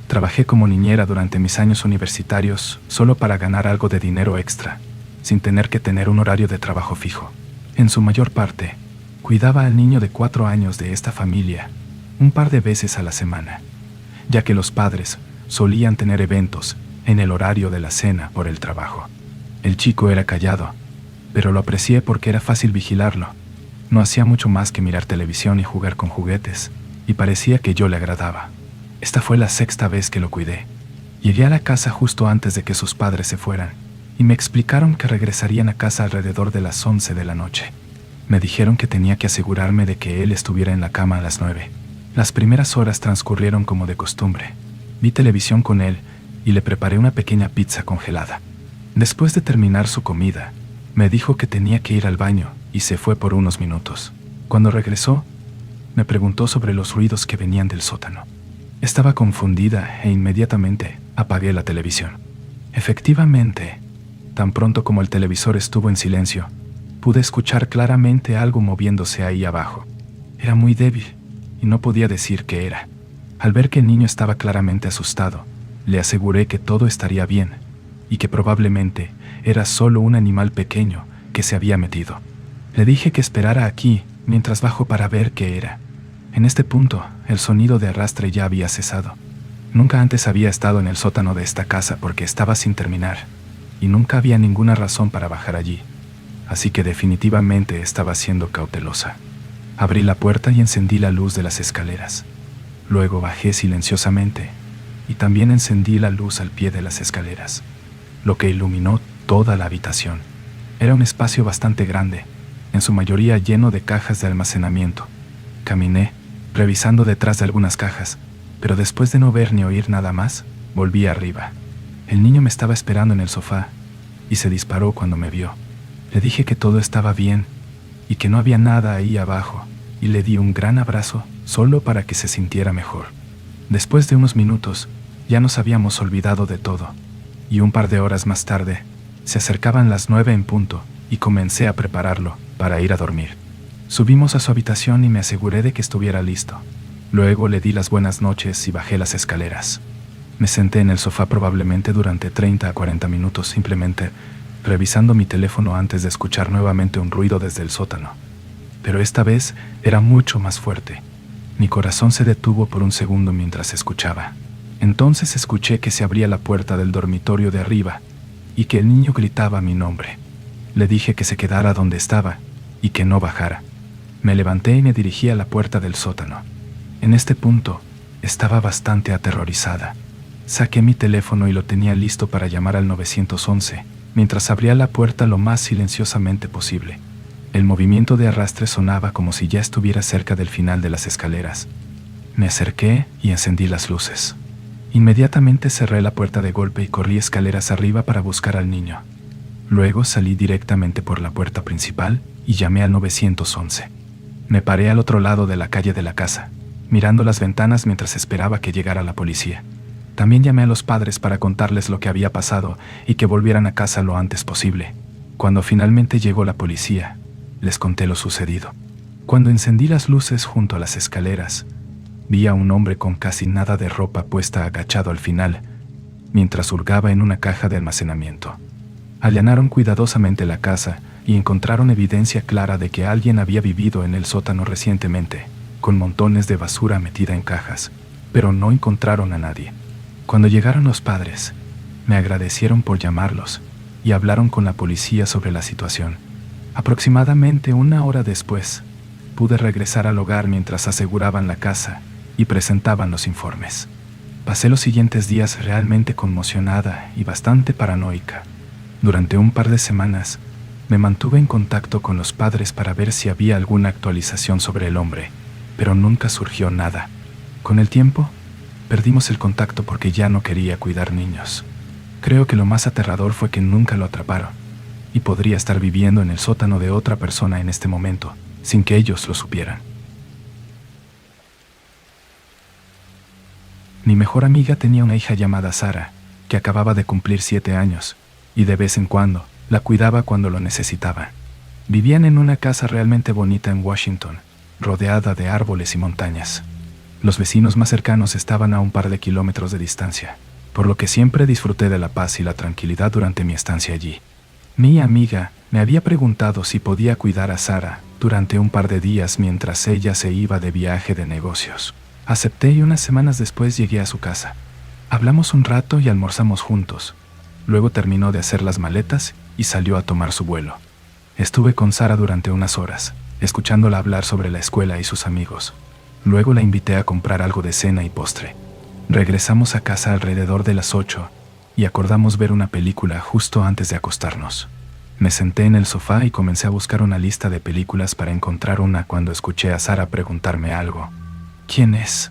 Trabajé como niñera durante mis años universitarios solo para ganar algo de dinero extra, sin tener que tener un horario de trabajo fijo. En su mayor parte, cuidaba al niño de 4 años de esta familia un par de veces a la semana, ya que los padres solían tener eventos en el horario de la cena por el trabajo. El chico era callado, pero lo aprecié porque era fácil vigilarlo. No hacía mucho más que mirar televisión y jugar con juguetes, y parecía que yo le agradaba. Esta fue la 6ª vez que lo cuidé. Llegué a la casa justo antes de que sus padres se fueran, y me explicaron que regresarían a casa alrededor de las 11 de la noche. Me dijeron que tenía que asegurarme de que él estuviera en la cama a las 9. Las primeras horas transcurrieron como de costumbre. Vi televisión con él y le preparé una pequeña pizza congelada. Después de terminar su comida, me dijo que tenía que ir al baño y se fue por unos minutos. Cuando regresó, me preguntó sobre los ruidos que venían del sótano. Estaba confundida e inmediatamente apagué la televisión. Efectivamente, tan pronto como el televisor estuvo en silencio, pude escuchar claramente algo moviéndose ahí abajo. Era muy débil y no podía decir qué era. Al ver que el niño estaba claramente asustado, le aseguré que todo estaría bien y que probablemente era solo un animal pequeño que se había metido. Le dije que esperara aquí mientras bajo para ver qué era. En este punto, el sonido de arrastre ya había cesado. Nunca antes había estado en el sótano de esta casa porque estaba sin terminar, y nunca había ninguna razón para bajar allí, así que definitivamente estaba siendo cautelosa. Abrí la puerta y encendí la luz de las escaleras. Luego bajé silenciosamente, y también encendí la luz al pie de las escaleras, lo que iluminó toda la habitación. Era un espacio bastante grande, en su mayoría lleno de cajas de almacenamiento. Caminé, revisando detrás de algunas cajas, pero después de no ver ni oír nada más, volví arriba. El niño me estaba esperando en el sofá y se disparó cuando me vio. Le dije que todo estaba bien y que no había nada ahí abajo, y le di un gran abrazo solo para que se sintiera mejor. Después de unos minutos, ya nos habíamos olvidado de todo, y un par de horas más tarde, se acercaban las 9 en punto y comencé a prepararlo para ir a dormir. Subimos a su habitación y me aseguré de que estuviera listo. Luego le di las buenas noches y bajé las escaleras. Me senté en el sofá probablemente durante 30 a 40 minutos simplemente revisando mi teléfono antes de escuchar nuevamente un ruido desde el sótano. Pero esta vez era mucho más fuerte. Mi corazón se detuvo por un segundo mientras escuchaba. Entonces escuché que se abría la puerta del dormitorio de arriba y que el niño gritaba mi nombre. Le dije que se quedara donde estaba y que no bajara. Me levanté y me dirigí a la puerta del sótano. En este punto, estaba bastante aterrorizada. Saqué mi teléfono y lo tenía listo para llamar al 911, mientras abría la puerta lo más silenciosamente posible. El movimiento de arrastre sonaba como si ya estuviera cerca del final de las escaleras. Me acerqué y encendí las luces. Inmediatamente cerré la puerta de golpe y corrí escaleras arriba para buscar al niño. Luego salí directamente por la puerta principal y llamé al 911. Me paré al otro lado de la calle de la casa, mirando las ventanas mientras esperaba que llegara la policía. También llamé a los padres para contarles lo que había pasado y que volvieran a casa lo antes posible. Cuando finalmente llegó la policía, les conté lo sucedido. Cuando encendí las luces junto a las escaleras, vi a un hombre con casi nada de ropa puesta agachado al final, mientras hurgaba en una caja de almacenamiento. Allanaron cuidadosamente la casa y encontraron evidencia clara de que alguien había vivido en el sótano recientemente, con montones de basura metida en cajas, pero no encontraron a nadie. Cuando llegaron los padres, me agradecieron por llamarlos y hablaron con la policía sobre la situación. Aproximadamente 1 hora después, pude regresar al hogar mientras aseguraban la casa y presentaban los informes. Pasé los siguientes días realmente conmocionada y bastante paranoica. Durante un par de semanas, me mantuve en contacto con los padres para ver si había alguna actualización sobre el hombre, pero nunca surgió nada. Con el tiempo, perdimos el contacto porque ya no quería cuidar niños. Creo que lo más aterrador fue que nunca lo atraparon, y podría estar viviendo en el sótano de otra persona en este momento, sin que ellos lo supieran. Mi mejor amiga tenía una hija llamada Sara, que acababa de cumplir 7 años, y de vez en cuando la cuidaba cuando lo necesitaba. Vivían en una casa realmente bonita en Washington, rodeada de árboles y montañas. Los vecinos más cercanos estaban a un par de kilómetros de distancia, por lo que siempre disfruté de la paz y la tranquilidad durante mi estancia allí. Mi amiga me había preguntado si podía cuidar a Sara durante un par de días mientras ella se iba de viaje de negocios. Acepté y unas semanas después llegué a su casa. Hablamos un rato y almorzamos juntos. Luego terminó de hacer las maletas y salió a tomar su vuelo. Estuve con Sara durante unas horas, escuchándola hablar sobre la escuela y sus amigos. Luego la invité a comprar algo de cena y postre. Regresamos a casa alrededor de las 8 y acordamos ver una película justo antes de acostarnos. Me senté en el sofá y comencé a buscar una lista de películas para encontrar una cuando escuché a Sara preguntarme algo. ¿Quién es?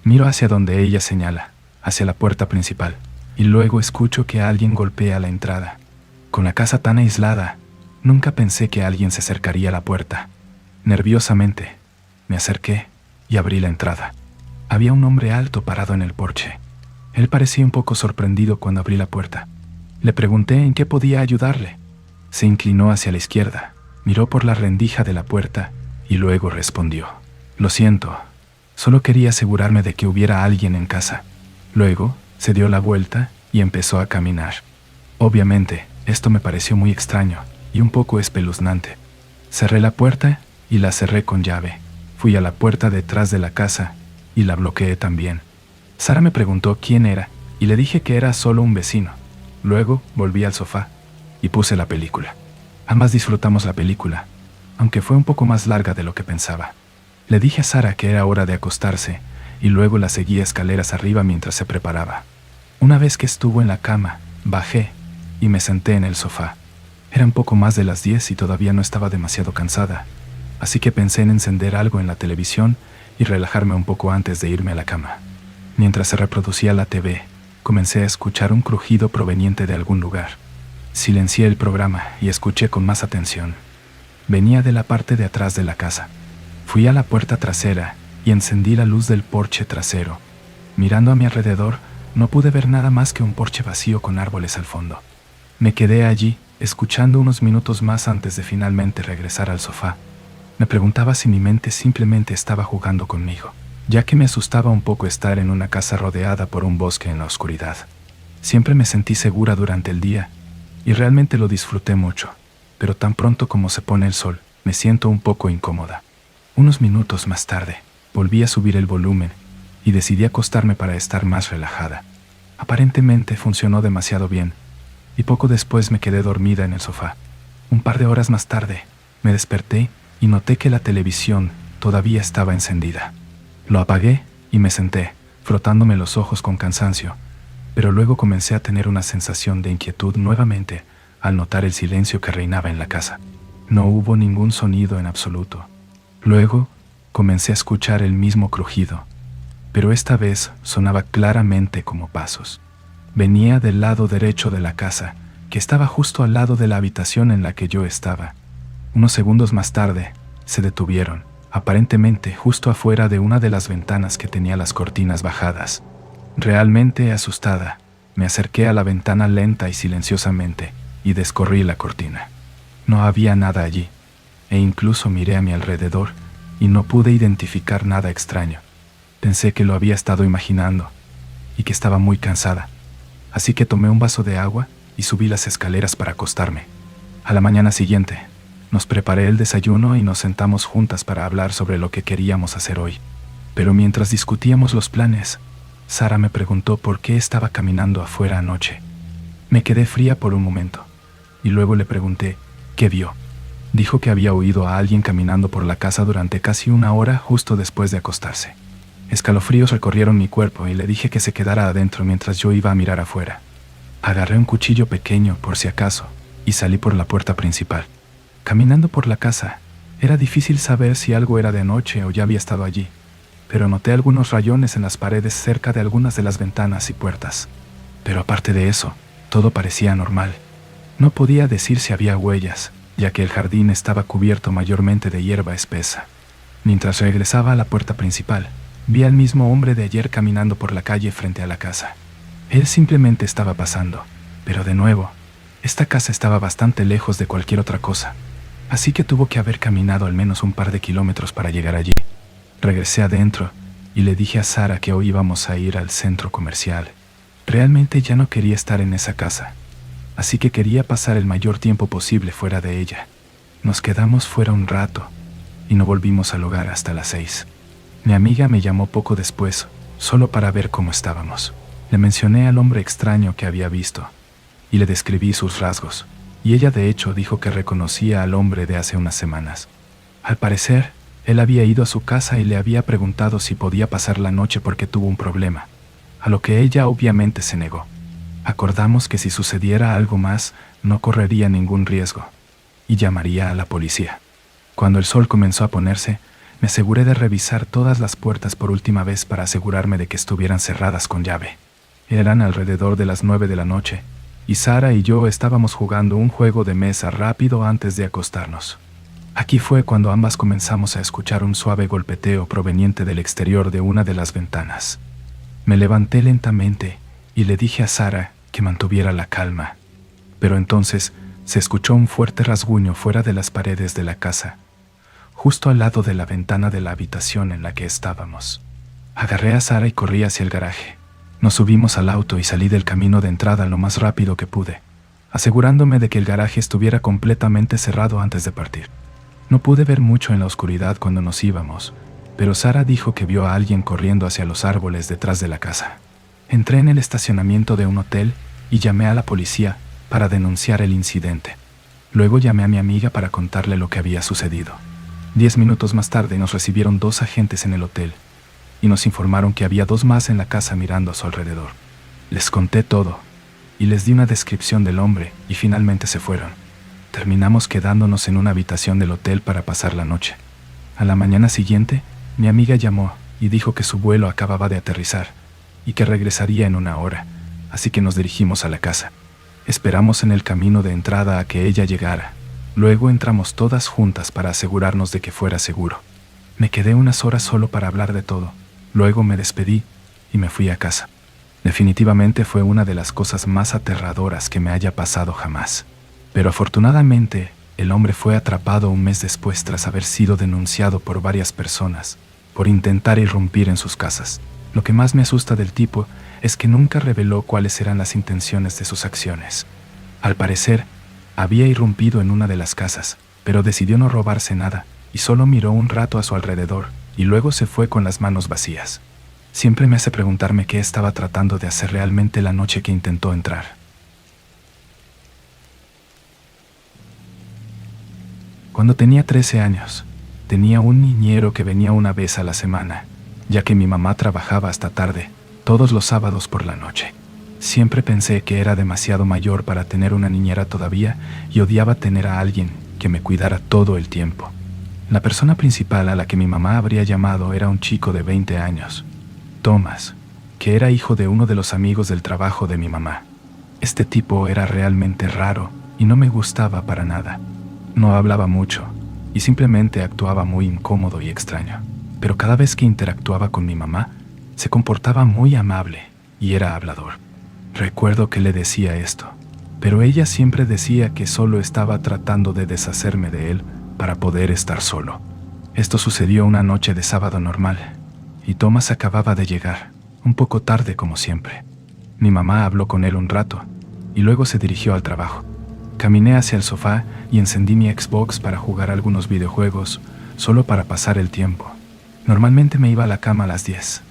Miro hacia donde ella señala, hacia la puerta principal, y luego escucho que alguien golpea la entrada. Con la casa tan aislada, nunca pensé que alguien se acercaría a la puerta. Nerviosamente, me acerqué y abrí la entrada. Había un hombre alto parado en el porche. Él parecía un poco sorprendido cuando abrí la puerta. Le pregunté en qué podía ayudarle. Se inclinó hacia la izquierda, miró por la rendija de la puerta y luego respondió: «Lo siento, solo quería asegurarme de que hubiera alguien en casa». Luego se dio la vuelta y empezó a caminar. Obviamente, esto me pareció muy extraño y un poco espeluznante. Cerré la puerta y la cerré con llave. Fui a la puerta detrás de la casa y la bloqueé también. Sara me preguntó quién era y le dije que era solo un vecino. Luego volví al sofá y puse la película. Ambas disfrutamos la película, aunque fue un poco más larga de lo que pensaba. Le dije a Sara que era hora de acostarse y luego la seguí escaleras arriba mientras se preparaba. Una vez que estuvo en la cama, bajé y me senté en el sofá. Era un poco más de las 10 y todavía no estaba demasiado cansada, así que pensé en encender algo en la televisión y relajarme un poco antes de irme a la cama. Mientras se reproducía la TV, comencé a escuchar un crujido proveniente de algún lugar. Silencié el programa y escuché con más atención. Venía de la parte de atrás de la casa. Fui a la puerta trasera y encendí la luz del porche trasero. Mirando a mi alrededor, no pude ver nada más que un porche vacío con árboles al fondo. Me quedé allí, escuchando unos minutos más antes de finalmente regresar al sofá. Me preguntaba si mi mente simplemente estaba jugando conmigo, ya que me asustaba un poco estar en una casa rodeada por un bosque en la oscuridad. Siempre me sentí segura durante el día, y realmente lo disfruté mucho, pero tan pronto como se pone el sol, me siento un poco incómoda. Unos minutos más tarde, volví a subir el volumen y decidí acostarme para estar más relajada. Aparentemente funcionó demasiado bien, y poco después me quedé dormida en el sofá. Un par de horas más tarde, me desperté y noté que la televisión todavía estaba encendida. Lo apagué y me senté, frotándome los ojos con cansancio, pero luego comencé a tener una sensación de inquietud nuevamente al notar el silencio que reinaba en la casa. No hubo ningún sonido en absoluto. Luego comencé a escuchar el mismo crujido, pero esta vez sonaba claramente como pasos. Venía del lado derecho de la casa, que estaba justo al lado de la habitación en la que yo estaba. Unos segundos más tarde, se detuvieron, aparentemente justo afuera de una de las ventanas que tenía las cortinas bajadas. Realmente asustada, me acerqué a la ventana lenta y silenciosamente y descorrí la cortina. No había nada allí, e incluso miré a mi alrededor y no pude identificar nada extraño. Pensé que lo había estado imaginando y que estaba muy cansada, así que tomé un vaso de agua y subí las escaleras para acostarme. A la mañana siguiente, nos preparé el desayuno y nos sentamos juntas para hablar sobre lo que queríamos hacer hoy. Pero mientras discutíamos los planes, Sara me preguntó por qué estaba caminando afuera anoche. Me quedé fría por un momento, y luego le pregunté qué vio. Dijo que había oído a alguien caminando por la casa durante casi una hora justo después de acostarse. Escalofríos recorrieron mi cuerpo y le dije que se quedara adentro mientras yo iba a mirar afuera. Agarré un cuchillo pequeño por si acaso y salí por la puerta principal. Caminando por la casa, era difícil saber si algo era de noche o ya había estado allí, pero noté algunos rayones en las paredes cerca de algunas de las ventanas y puertas. Pero aparte de eso, todo parecía normal. No podía decir si había huellas, ya que el jardín estaba cubierto mayormente de hierba espesa. Mientras regresaba a la puerta principal, vi al mismo hombre de ayer caminando por la calle frente a la casa. Él simplemente estaba pasando, pero de nuevo, esta casa estaba bastante lejos de cualquier otra cosa, así que tuvo que haber caminado al menos un par de kilómetros para llegar allí. Regresé adentro y le dije a Sara que hoy íbamos a ir al centro comercial. Realmente ya no quería estar en esa casa, así que quería pasar el mayor tiempo posible fuera de ella. Nos quedamos fuera un rato y no volvimos al hogar hasta las 6. Mi amiga me llamó poco después, solo para ver cómo estábamos. Le mencioné al hombre extraño que había visto y le describí sus rasgos, y ella de hecho dijo que reconocía al hombre de hace unas semanas. Al parecer, él había ido a su casa y le había preguntado si podía pasar la noche porque tuvo un problema, a lo que ella obviamente se negó. Acordamos que si sucediera algo más, no correría ningún riesgo, y llamaría a la policía. Cuando el sol comenzó a ponerse, me aseguré de revisar todas las puertas por última vez para asegurarme de que estuvieran cerradas con llave. Eran alrededor de las 9 de la noche, y Sara y yo estábamos jugando un juego de mesa rápido antes de acostarnos. Aquí fue cuando ambas comenzamos a escuchar un suave golpeteo proveniente del exterior de una de las ventanas. Me levanté lentamente y le dije a Sara que mantuviera la calma, pero entonces se escuchó un fuerte rasguño fuera de las paredes de la casa, justo al lado de la ventana de la habitación en la que estábamos. Agarré a Sara y corrí hacia el garaje. Nos subimos al auto y salí del camino de entrada lo más rápido que pude, asegurándome de que el garaje estuviera completamente cerrado antes de partir. No pude ver mucho en la oscuridad cuando nos íbamos, pero Sara dijo que vio a alguien corriendo hacia los árboles detrás de la casa. Entré en el estacionamiento de un hotel y llamé a la policía para denunciar el incidente. Luego llamé a mi amiga para contarle lo que había sucedido. 10 minutos más tarde nos recibieron 2 agentes en el hotel y nos informaron que había 2 más en la casa mirando a su alrededor. Les conté todo y les di una descripción del hombre y finalmente se fueron. Terminamos quedándonos en una habitación del hotel para pasar la noche. A la mañana siguiente, mi amiga llamó y dijo que su vuelo acababa de aterrizar y que regresaría en 1 hora, así que nos dirigimos a la casa. Esperamos en el camino de entrada a que ella llegara. Luego entramos todas juntas para asegurarnos de que fuera seguro. Me quedé unas horas solo para hablar de todo. Luego me despedí y me fui a casa. Definitivamente fue una de las cosas más aterradoras que me haya pasado jamás. Pero afortunadamente, el hombre fue atrapado un mes después tras haber sido denunciado por varias personas por intentar irrumpir en sus casas. Lo que más me asusta del tipo es que nunca reveló cuáles eran las intenciones de sus acciones. Al parecer, había irrumpido en una de las casas, pero decidió no robarse nada y solo miró un rato a su alrededor y luego se fue con las manos vacías. Siempre me hace preguntarme qué estaba tratando de hacer realmente la noche que intentó entrar. Cuando tenía 13 años, tenía un niñero que venía una vez a la semana, ya que mi mamá trabajaba hasta tarde, todos los sábados por la noche. Siempre pensé que era demasiado mayor para tener una niñera todavía y odiaba tener a alguien que me cuidara todo el tiempo. La persona principal a la que mi mamá habría llamado era un chico de 20 años, Thomas, que era hijo de uno de los amigos del trabajo de mi mamá. Este tipo era realmente raro y no me gustaba para nada. No hablaba mucho y simplemente actuaba muy incómodo y extraño. Pero cada vez que interactuaba con mi mamá, se comportaba muy amable y era hablador. Recuerdo que le decía esto, pero ella siempre decía que solo estaba tratando de deshacerme de él para poder estar solo. Esto sucedió una noche de sábado normal, y Thomas acababa de llegar, un poco tarde como siempre. Mi mamá habló con él un rato, y luego se dirigió al trabajo. Caminé hacia el sofá y encendí mi Xbox para jugar algunos videojuegos, solo para pasar el tiempo. Normalmente me iba a la cama a las 10,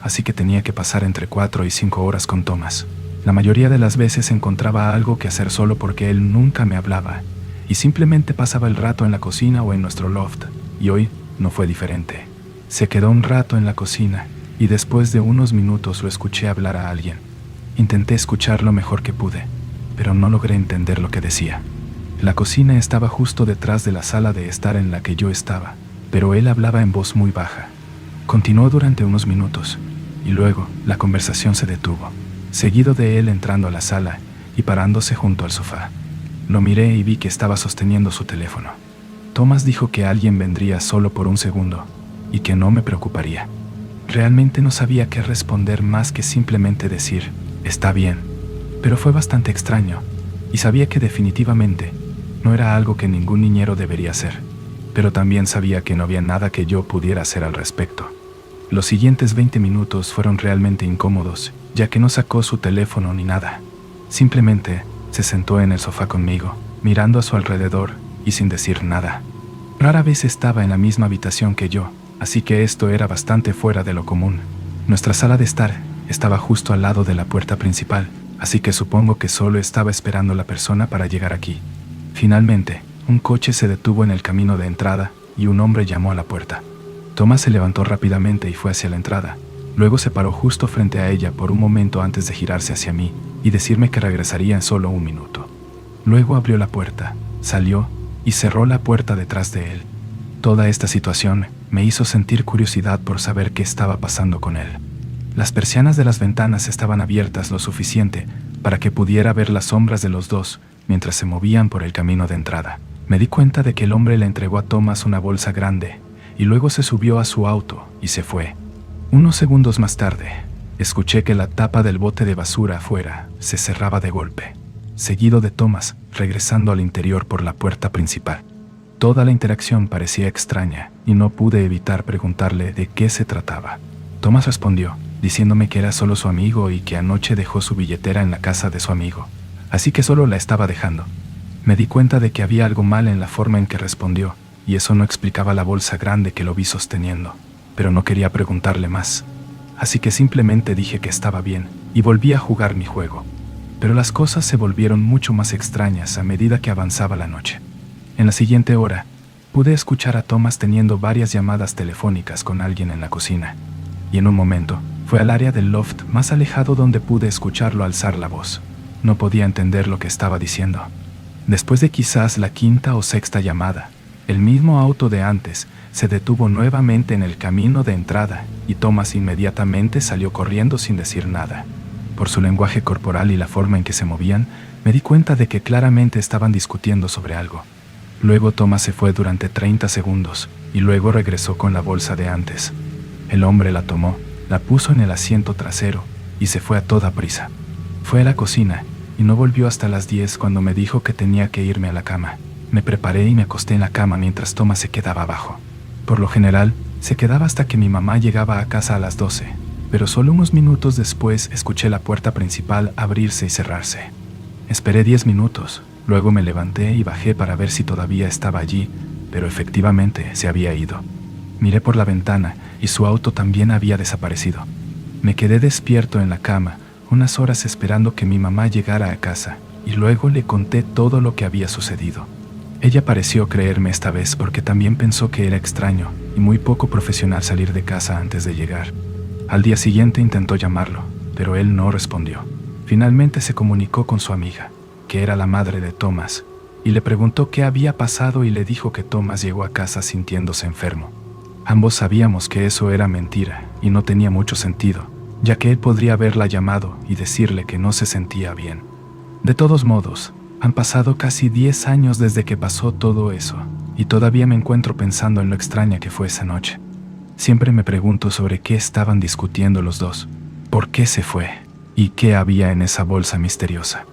así que tenía que pasar entre 4 y 5 horas con Thomas. La mayoría de las veces encontraba algo que hacer solo porque él nunca me hablaba, y simplemente pasaba el rato en la cocina o en nuestro loft, y hoy no fue diferente. Se quedó un rato en la cocina, y después de unos minutos lo escuché hablar a alguien. Intenté escuchar lo mejor que pude, pero no logré entender lo que decía. La cocina estaba justo detrás de la sala de estar en la que yo estaba, pero él hablaba en voz muy baja. Continuó durante unos minutos, y luego la conversación se detuvo, seguido de él entrando a la sala y parándose junto al sofá. Lo miré y vi que estaba sosteniendo su teléfono. Thomas dijo que alguien vendría solo por un segundo y que no me preocuparía. Realmente no sabía qué responder más que simplemente decir, está bien, pero fue bastante extraño y sabía que definitivamente no era algo que ningún niñero debería hacer, pero también sabía que no había nada que yo pudiera hacer al respecto. Los siguientes 20 minutos fueron realmente incómodos, ya que no sacó su teléfono ni nada. Simplemente se sentó en el sofá conmigo, mirando a su alrededor y sin decir nada. Rara vez estaba en la misma habitación que yo, así que esto era bastante fuera de lo común. Nuestra sala de estar estaba justo al lado de la puerta principal, así que supongo que solo estaba esperando la persona para llegar aquí. Finalmente, un coche se detuvo en el camino de entrada y un hombre llamó a la puerta. Thomas se levantó rápidamente y fue hacia la entrada. Luego se paró justo frente a ella por un momento antes de girarse hacia mí y decirme que regresaría en solo un minuto. Luego abrió la puerta, salió y cerró la puerta detrás de él. Toda esta situación me hizo sentir curiosidad por saber qué estaba pasando con él. Las persianas de las ventanas estaban abiertas lo suficiente para que pudiera ver las sombras de los dos mientras se movían por el camino de entrada. Me di cuenta de que el hombre le entregó a Thomas una bolsa grande y luego se subió a su auto y se fue. Unos segundos más tarde, escuché que la tapa del bote de basura afuera se cerraba de golpe, seguido de Thomas regresando al interior por la puerta principal. Toda la interacción parecía extraña y no pude evitar preguntarle de qué se trataba. Thomas respondió, diciéndome que era solo su amigo y que anoche dejó su billetera en la casa de su amigo, así que solo la estaba dejando. Me di cuenta de que había algo mal en la forma en que respondió, y eso no explicaba la bolsa grande que lo vi sosteniendo, pero no quería preguntarle más. Así que simplemente dije que estaba bien y volví a jugar mi juego. Pero las cosas se volvieron mucho más extrañas a medida que avanzaba la noche. En la siguiente hora, pude escuchar a Thomas teniendo varias llamadas telefónicas con alguien en la cocina, y en un momento fue al área del loft más alejado donde pude escucharlo alzar la voz. No podía entender lo que estaba diciendo. Después de quizás la quinta o sexta llamada, el mismo auto de antes se detuvo nuevamente en el camino de entrada y Thomas inmediatamente salió corriendo sin decir nada. Por su lenguaje corporal y la forma en que se movían, me di cuenta de que claramente estaban discutiendo sobre algo. Luego Thomas se fue durante 30 segundos y luego regresó con la bolsa de antes. El hombre la tomó, la puso en el asiento trasero y se fue a toda prisa. Fue a la cocina y no volvió hasta las 10 cuando me dijo que tenía que irme a la cama. Me preparé y me acosté en la cama mientras Thomas se quedaba abajo. Por lo general, se quedaba hasta que mi mamá llegaba a casa a las 12, pero solo unos minutos después escuché la puerta principal abrirse y cerrarse. Esperé 10 minutos, luego me levanté y bajé para ver si todavía estaba allí, pero efectivamente se había ido. Miré por la ventana y su auto también había desaparecido. Me quedé despierto en la cama unas horas esperando que mi mamá llegara a casa y luego le conté todo lo que había sucedido. Ella pareció creerme esta vez porque también pensó que era extraño y muy poco profesional salir de casa antes de llegar. Al día siguiente intentó llamarlo, pero él no respondió. Finalmente se comunicó con su amiga, que era la madre de Thomas, y le preguntó qué había pasado y le dijo que Thomas llegó a casa sintiéndose enfermo. Ambos sabíamos que eso era mentira y no tenía mucho sentido, ya que él podría haberla llamado y decirle que no se sentía bien. De todos modos, han pasado casi 10 años desde que pasó todo eso, y todavía me encuentro pensando en lo extraña que fue esa noche. Siempre me pregunto sobre qué estaban discutiendo los dos, por qué se fue, y qué había en esa bolsa misteriosa.